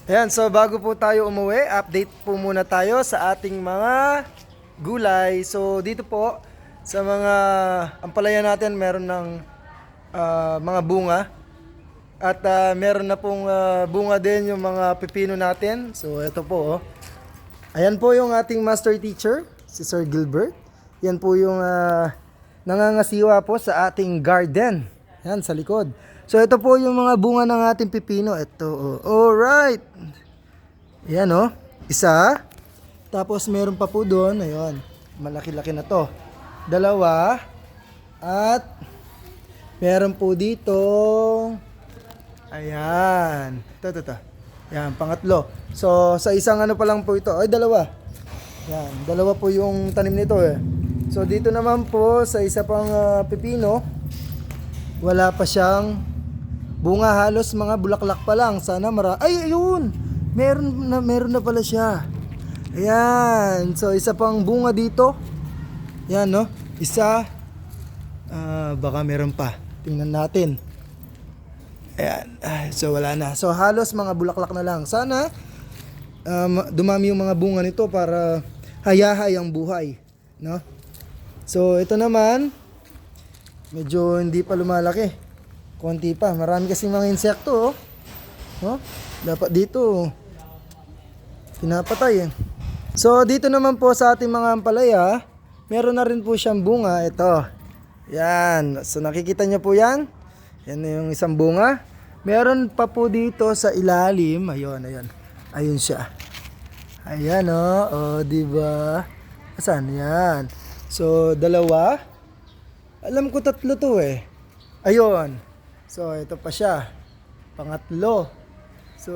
Ayan, so bago po tayo umuwi, update po muna tayo sa ating mga gulay. So dito po sa mga ampalaya natin meron ng mga bunga at meron na pong bunga din yung mga pipino natin. So ito po oh. Ayan po yung ating master teacher, si Sir Gilbert. Yan po yung nangangasiwa po sa ating garden. Yan sa likod. So ito po yung mga bunga ng ating pipino. Ito. Oh. Alright. Yan oh. Isa. Tapos meron pa po doon. Ayun. Malaki-laki na to. Dalawa. At meron po dito. Ayan. Ito. Yan. Pangatlo. So sa isang ano pa lang po ito. Ay dalawa. Yan. Dalawa po yung tanim nito eh. So dito naman po sa isa pang pipino. Wala pa siyang bunga, halos mga bulaklak pa lang. Sana ay ayun. Meron na pala siya. Ayan. So isa pang bunga dito. Yan no. Isa. Baka meron pa. Tingnan natin. Ayan. So wala na. So halos mga bulaklak na lang. Sana dumami yung mga bunga nito para hayahay ang buhay, no? So ito naman medyo hindi pa lumalaki. Konti pa. Marami kasing mga insekto, oh. No? Dapat dito pinapatay eh. So dito naman po sa ating mga ampalaya, meron na rin po siyang bunga. Ito. Yan. So nakikita niyo po yan. Yan yung isang bunga. Meron pa po dito sa ilalim. Ayun. Ayun siya. Ayan oh. Oh, diba? Asan? Yan. So dalawa. Alam ko tatlo to eh. Ayun. So ito pa siya. Pangatlo. So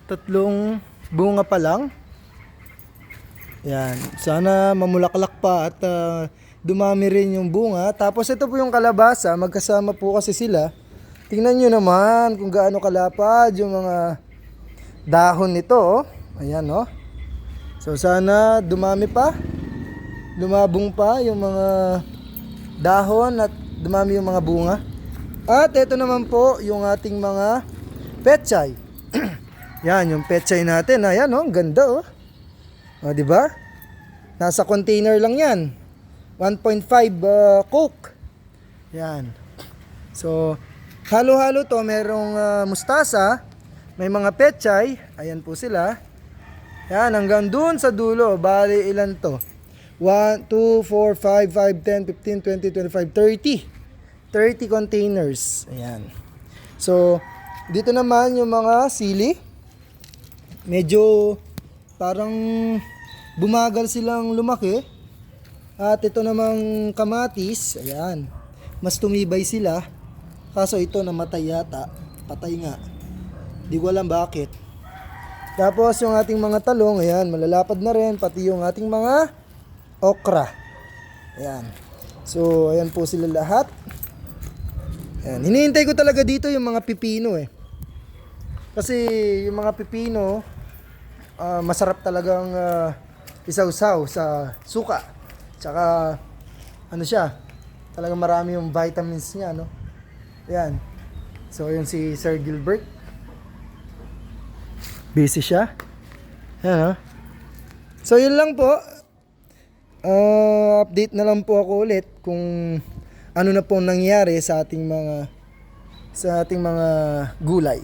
tatlong bunga pa lang. Yan. Sana mamulaklak pa at dumami rin yung bunga. Tapos ito po yung kalabasa. Magkasama po kasi sila. Tingnan nyo naman kung gaano kalapad yung mga dahon nito. Oh. Ayan oh. So sana dumami pa. Lumabong pa yung mga dahon at dumami yung mga bunga. At ito naman po yung ating mga pechay. Yan yung pechay natin. Ayan oh, ganda oh. O di ba? Nasa container lang 'yan. 1.5 coke. Yan. So halo-halo to, merong mustasa, may mga pechay. Ayan po sila. Yan hanggang dun sa dulo. Bali ilan to? 1, 2, 4, 5, 5, 10, 15, 20, 25, 30. 30 containers. Ayan. So, dito naman yung mga sili. Medyo parang bumagal silang lumaki. At ito namang kamatis. Ayan. Mas tumibay sila. Kaso ito namatay yata. Patay nga. Di ko alam bakit. Tapos yung ating mga talong. Ayan. Malalapad na rin. Pati yung ating mga okra. Ayan. So, ayan po sila lahat. Ayan. Hinihintay ko talaga dito yung mga pipino eh. Kasi yung mga pipino, masarap talagang isaw-saw sa suka. Tsaka, ano siya, talagang marami yung vitamins niya, no? Ayan. So, yun si Sir Gilbert. Busy siya. Ayan, oh. So, yun lang po. Update na lang po ako ulit kung ano na po nangyari sa ating mga gulay.